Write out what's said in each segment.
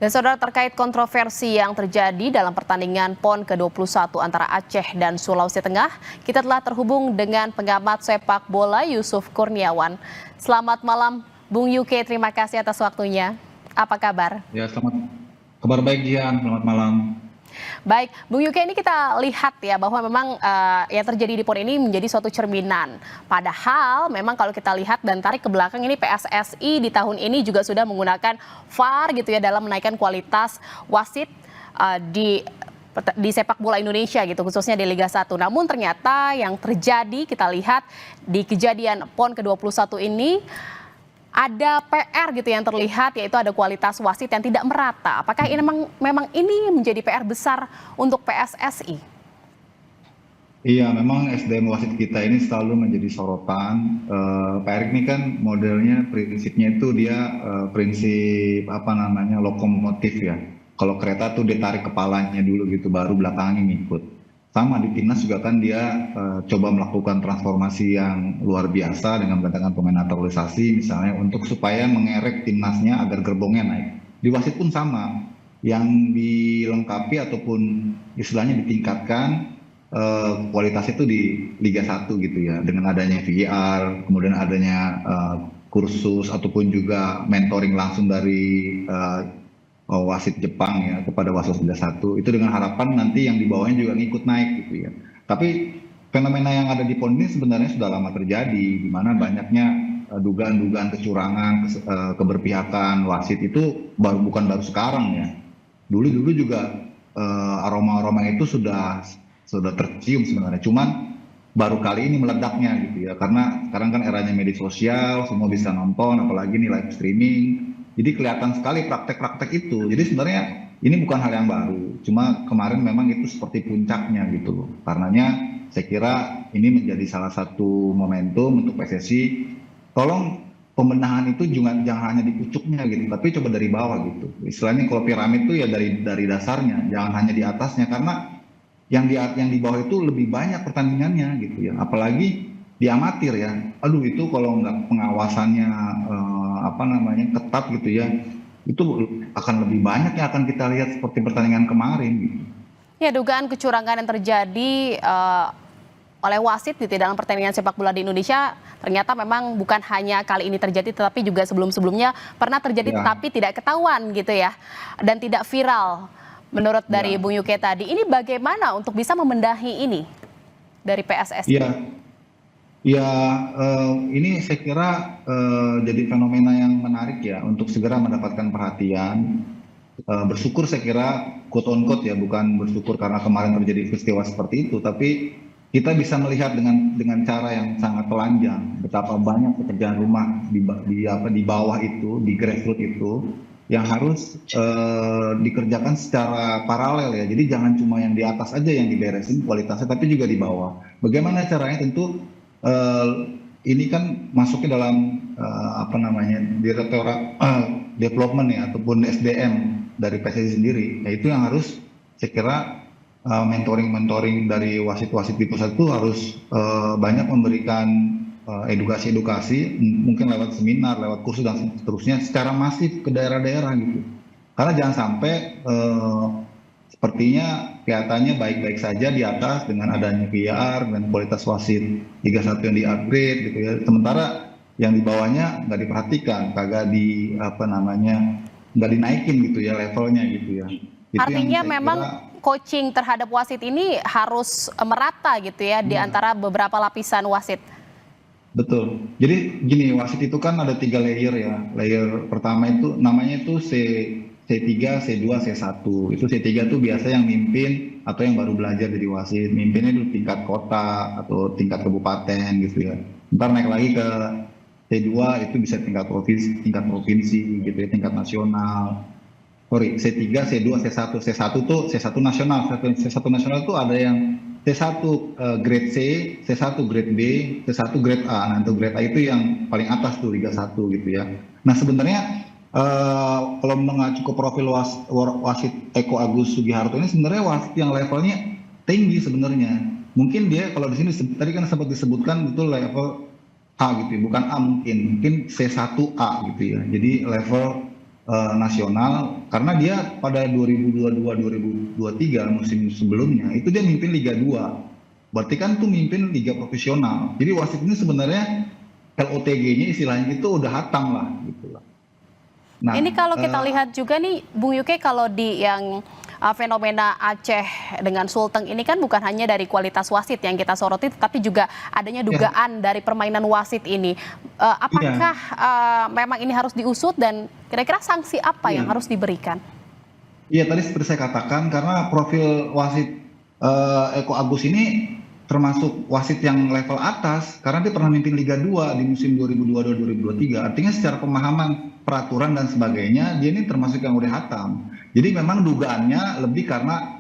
Dan saudara, terkait kontroversi yang terjadi dalam pertandingan PON ke-21 antara Aceh dan Sulawesi Tengah, kita telah terhubung dengan pengamat sepak bola Yusuf Kurniawan. Selamat malam Bung Yuke, terima kasih atas waktunya. Apa kabar? Ya, kabar baik Jian, selamat malam. Baik, Bung Yuke, ini kita lihat ya bahwa memang yang terjadi di PON ini menjadi suatu cerminan. Padahal memang kalau kita lihat dan tarik ke belakang ini PSSI di tahun ini juga sudah menggunakan VAR gitu ya dalam menaikkan kualitas wasit di sepak bola Indonesia gitu, khususnya di Liga 1. Namun ternyata yang terjadi kita lihat di kejadian PON ke-21 ini ada PR gitu yang terlihat, yaitu ada kualitas wasit yang tidak merata. Apakah ini memang ini menjadi PR besar untuk PSSI? Iya, memang SDM wasit kita ini selalu menjadi sorotan. Pak Erik ini kan modelnya, prinsipnya itu dia prinsip lokomotif ya. Kalau kereta tuh dia tarik kepalanya dulu gitu, baru belakangnya ngikut. Sama di timnas juga kan dia coba melakukan transformasi yang luar biasa dengan mendatangkan pemain naturalisasi misalnya untuk supaya mengerek timnasnya agar gerbongnya naik. Di wasit pun sama, yang dilengkapi ataupun istilahnya ditingkatkan kualitas itu di Liga 1 gitu ya, dengan adanya VAR, kemudian adanya kursus ataupun juga mentoring langsung dari wasit Jepang ya kepada wasit Liga 1, itu dengan harapan nanti yang di bawahnya juga ngikut naik gitu ya. Tapi fenomena yang ada di PON ini sebenarnya sudah lama terjadi, di mana banyaknya dugaan-dugaan kecurangan, keberpihakan wasit itu bukan baru sekarang ya. Dulu juga aroma-aroma itu sudah tercium sebenarnya. Cuman baru kali ini meledaknya gitu ya, karena sekarang kan eranya media sosial, semua bisa nonton, apalagi nih live streaming. Jadi kelihatan sekali praktek-praktek itu. Jadi sebenarnya ini bukan hal yang baru. Cuma kemarin memang itu seperti puncaknya gitu loh. Karenanya saya kira ini menjadi salah satu momentum untuk PSSI. Tolong pembenahan itu jangan hanya di pucuknya gitu, tapi coba dari bawah gitu. Istilahnya kalau piramid itu ya dari dasarnya, jangan hanya di atasnya, karena yang di bawah itu lebih banyak pertandingannya gitu ya. Apalagi di amatir ya. Aduh, itu kalau nggak pengawasannya ketat gitu ya, itu akan lebih banyak yang akan kita lihat seperti pertandingan kemarin gitu. Ya, dugaan kecurangan yang terjadi oleh wasit di dalam pertandingan sepak bola di Indonesia ternyata memang bukan hanya kali ini terjadi, tetapi juga sebelum-sebelumnya pernah terjadi tetapi tidak ketahuan gitu ya, dan tidak viral menurut dari Bung Yuke tadi. Ini bagaimana untuk bisa membenahi ini dari PSSI? Ya, ini saya kira jadi fenomena yang menarik ya untuk segera mendapatkan perhatian. Bersyukur saya kira, quote on quote ya, bukan bersyukur karena kemarin terjadi peristiwa seperti itu, tapi kita bisa melihat dengan cara yang sangat telanjang betapa banyak pekerjaan rumah di bawah itu, di grassroots itu, yang harus dikerjakan secara paralel ya. Jadi jangan cuma yang di atas aja yang diberesin kualitasnya, tapi juga di bawah. Bagaimana caranya? Tentu ini kan masuknya dalam direktorat development ya, ataupun SDM dari PSSI sendiri. Nah, itu yang harus saya kira mentoring dari wasit-wasit di pusat itu harus banyak memberikan edukasi, mungkin lewat seminar, lewat kursus dan seterusnya secara masif ke daerah-daerah gitu. Karena jangan sampai sepertinya kelihatannya baik-baik saja di atas dengan adanya VAR dan kualitas wasit Liga 1 yang di-upgrade gitu ya. Sementara yang di bawahnya nggak diperhatikan, kagak nggak dinaikin gitu ya levelnya gitu ya. Itu artinya memang coaching terhadap wasit ini harus merata gitu ya di antara beberapa lapisan wasit. Betul. Jadi gini, wasit itu kan ada 3 layer ya. Layer pertama itu namanya itu C3, C2, C1. Itu C3 tuh biasa yang mimpin atau yang baru belajar jadi wasit. Mimpinnya itu tingkat kota atau tingkat kabupaten gitu ya. Ntar naik lagi ke C2, itu bisa tingkat provinsi gitu ya, tingkat nasional. C3, C2, C1. C1 nasional. C1 nasional itu ada yang C1 grade C, C1 grade B, C1 grade A. Nah, untuk grade A itu yang paling atas tuh Liga 1 gitu ya. Nah, sebenarnya kalau mengacu ke profil wasit Eko Agus Sugiharto ini, sebenarnya wasit yang levelnya tinggi sebenarnya. Mungkin dia kalau di sini tadi kan sempat disebutkan itu level A gitu ya, bukan A, mungkin C1A gitu ya. Jadi level nasional karena dia pada 2022-2023 musim sebelumnya itu dia mimpin Liga 2. Berarti kan tuh mimpin Liga Profesional. Jadi wasit ini sebenarnya LOTG-nya istilahnya itu udah hatam lah gitu lah. Nah, Ini kalau kita lihat juga nih, Bung Yuke, kalau di yang fenomena Aceh dengan Sulteng ini kan bukan hanya dari kualitas wasit yang kita soroti, tetapi juga adanya ya, dugaan dari permainan wasit ini. Apakah iya, memang ini harus diusut dan kira-kira sanksi apa yang iya. harus diberikan? Iya, tadi seperti saya katakan karena profil wasit Eko Agus ini termasuk wasit yang level atas karena dia pernah mimpin Liga 2 di musim 2022-2023. Artinya secara pemahaman peraturan dan sebagainya dia ini termasuk yang udah hatam. Jadi memang dugaannya lebih karena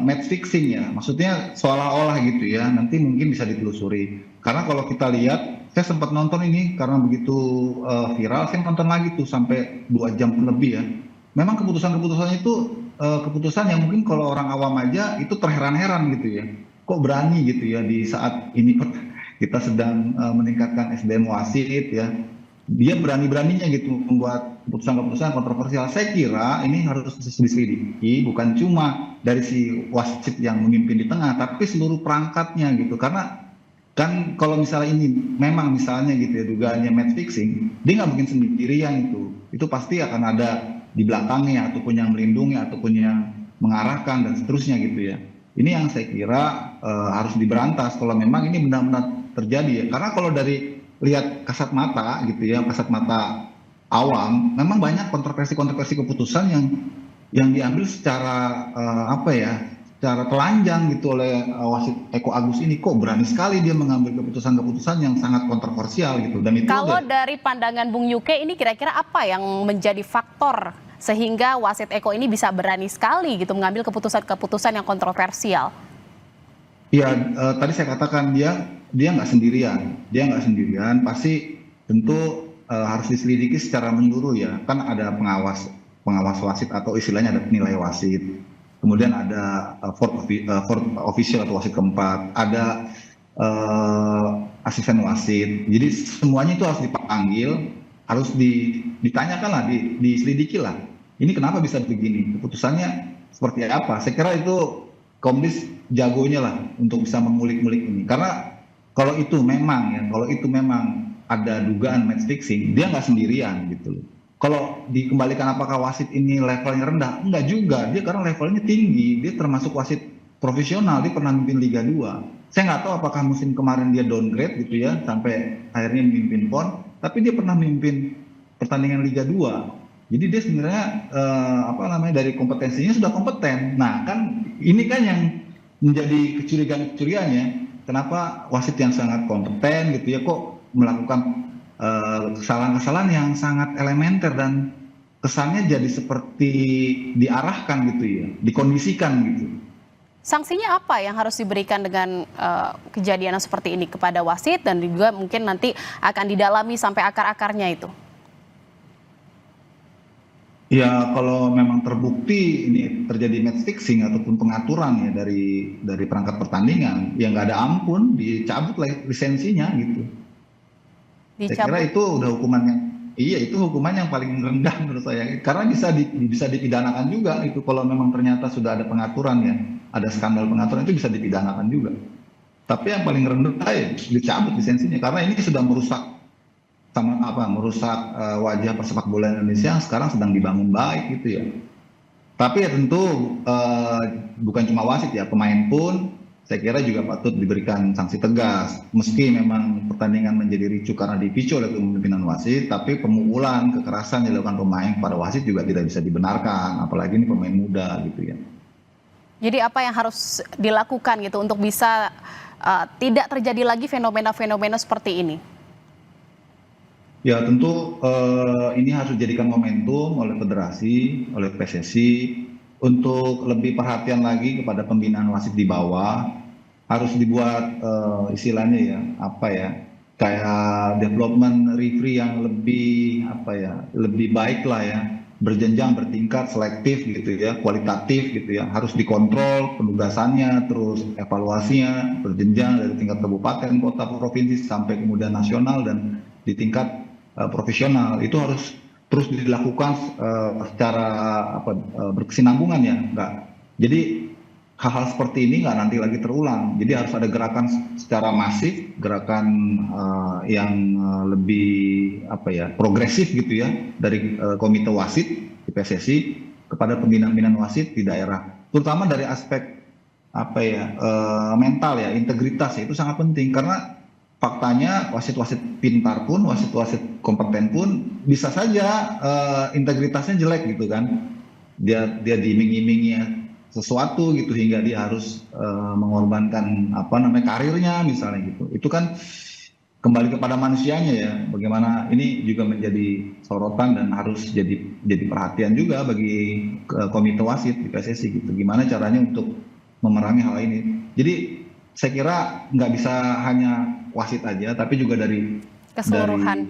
match fixing ya. Maksudnya seolah-olah gitu ya. Nanti mungkin bisa ditelusuri. Karena kalau kita lihat, saya sempat nonton ini karena begitu viral, saya nonton lagi tuh sampai 2 jam lebih ya. Memang keputusan-keputusan itu keputusan yang mungkin kalau orang awam aja itu terheran-heran gitu ya. Kok berani gitu ya di saat ini kita sedang meningkatkan SDM wasit ya. Dia berani-beraninya gitu membuat keputusan-keputusan kontroversial. Saya kira ini harus diselidiki bukan cuma dari si wasit yang memimpin di tengah, tapi seluruh perangkatnya gitu. Karena kan kalau misalnya ini memang misalnya gitu ya dugaannya match fixing, dia nggak mungkin sendirian itu pasti akan ada di belakangnya ataupun yang melindungi ataupun yang mengarahkan dan seterusnya gitu ya. Ini yang saya kira harus diberantas kalau memang ini benar-benar terjadi ya. Karena kalau dari lihat kasat mata gitu ya, kasat mata awam, memang banyak kontroversi-kontroversi keputusan yang diambil secara apa ya, secara telanjang gitu oleh wasit Eko Agus ini. Kok berani sekali dia mengambil keputusan-keputusan yang sangat kontroversial gitu. Dan itu Kalau dari pandangan Bung Yuke ini kira-kira apa yang menjadi faktor sehingga wasit Eko ini bisa berani sekali gitu mengambil keputusan-keputusan yang kontroversial? ya tadi saya katakan dia nggak sendirian, pasti tentu harus diselidiki secara menyeluruh ya. Kan ada pengawas wasit atau istilahnya ada penilai wasit. Kemudian ada fourth official atau wasit keempat, ada asisten wasit. Jadi semuanya itu harus dipanggil, harus ditanyakan lah, diselidiki lah. Ini kenapa bisa begini? Keputusannya seperti apa? Saya kira itu Komdis jagonya lah untuk bisa mengulik-ngulik ini. Karena kalau itu memang ada dugaan match fixing, dia nggak sendirian gitu loh. Kalau dikembalikan apakah wasit ini levelnya rendah? Enggak juga, dia karena levelnya tinggi, dia termasuk wasit profesional, dia pernah memimpin Liga 2. Saya nggak tahu apakah musim kemarin dia downgrade gitu ya, sampai akhirnya memimpin PON, tapi dia pernah memimpin pertandingan Liga 2. Jadi dia sebenarnya dari kompetensinya sudah kompeten. Nah kan ini kan yang menjadi kecurigaan-kecurigaannya, kenapa wasit yang sangat kompeten gitu ya kok melakukan kesalahan-kesalahan yang sangat elementer dan kesannya jadi seperti diarahkan gitu ya, dikondisikan gitu. Sanksinya apa yang harus diberikan dengan kejadian seperti ini kepada wasit dan juga mungkin nanti akan didalami sampai akar-akarnya itu? Ya kalau memang terbukti ini terjadi match fixing ataupun pengaturan ya dari perangkat pertandingan, ya nggak ada ampun, dicabut lisensinya gitu. Saya kira Dicabut. itu udah itu hukuman yang paling rendah menurut saya. Karena bisa dipidanakan juga itu kalau memang ternyata sudah ada pengaturan ya, ada skandal pengaturan itu bisa dipidanakan juga. Tapi yang paling rendah ya dicabut lisensinya karena ini sudah merusak wajah persepak bola Indonesia yang sekarang sedang dibangun baik gitu ya. Tapi ya tentu bukan cuma wasit ya, pemain pun saya kira juga patut diberikan sanksi tegas. Meski memang pertandingan menjadi ricuh karena dipicu oleh kepemimpinan wasit, tapi pemukulan, kekerasan yang dilakukan pemain kepada wasit juga tidak bisa dibenarkan, apalagi ini pemain muda gitu ya. Jadi apa yang harus dilakukan gitu untuk bisa tidak terjadi lagi fenomena-fenomena seperti ini? Ya tentu ini harus dijadikan momentum oleh federasi, oleh PSSI untuk lebih perhatian lagi kepada pembinaan wasit di bawah. Harus dibuat istilahnya ya kayak development referee yang lebih baik lah ya, berjenjang, bertingkat, selektif gitu ya, kualitatif gitu ya. Harus dikontrol penugasannya, terus evaluasinya berjenjang dari tingkat kabupaten, kota, provinsi sampai kemudian nasional dan di tingkat profesional. Itu harus terus dilakukan secara berkesinambungan ya, enggak. Jadi hal-hal seperti ini nggak nanti lagi terulang. Jadi harus ada gerakan secara masif, gerakan yang lebih progresif gitu ya dari komite wasit di PSSI kepada pembinaan wasit di daerah, terutama dari aspek mental ya, integritas ya, itu sangat penting karena faktanya wasit-wasit pintar pun, wasit-wasit kompeten pun bisa saja integritasnya jelek gitu kan. Dia diiming-imingi sesuatu gitu hingga dia harus mengorbankan karirnya misalnya gitu. Itu kan kembali kepada manusianya ya. Bagaimana ini juga menjadi sorotan dan harus jadi perhatian juga bagi komite wasit di PSSI gitu. Gimana caranya untuk memerangi hal ini. Jadi saya kira nggak bisa hanya wasit aja, tapi juga dari keseluruhan.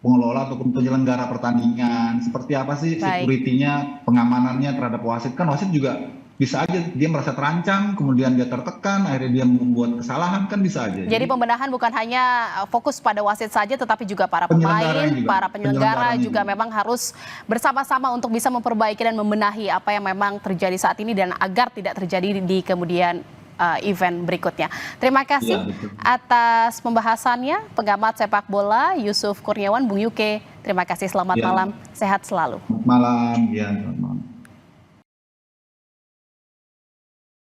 pengelola ataupun penyelenggara pertandingan. Seperti apa sih security-nya, pengamanannya terhadap wasit. Kan wasit juga bisa aja dia merasa terancam, kemudian dia tertekan, akhirnya dia membuat kesalahan, kan bisa aja. Jadi pembenahan bukan hanya fokus pada wasit saja, tetapi juga para pemain, para penyelenggara juga memang harus bersama-sama untuk bisa memperbaiki dan membenahi apa yang memang terjadi saat ini dan agar tidak terjadi di kemudian event berikutnya. Terima kasih atas pembahasannya, pengamat sepak bola Yusuf Kurniawan, Bung Yuke. Terima kasih, selamat malam, sehat selalu. Malam, ya.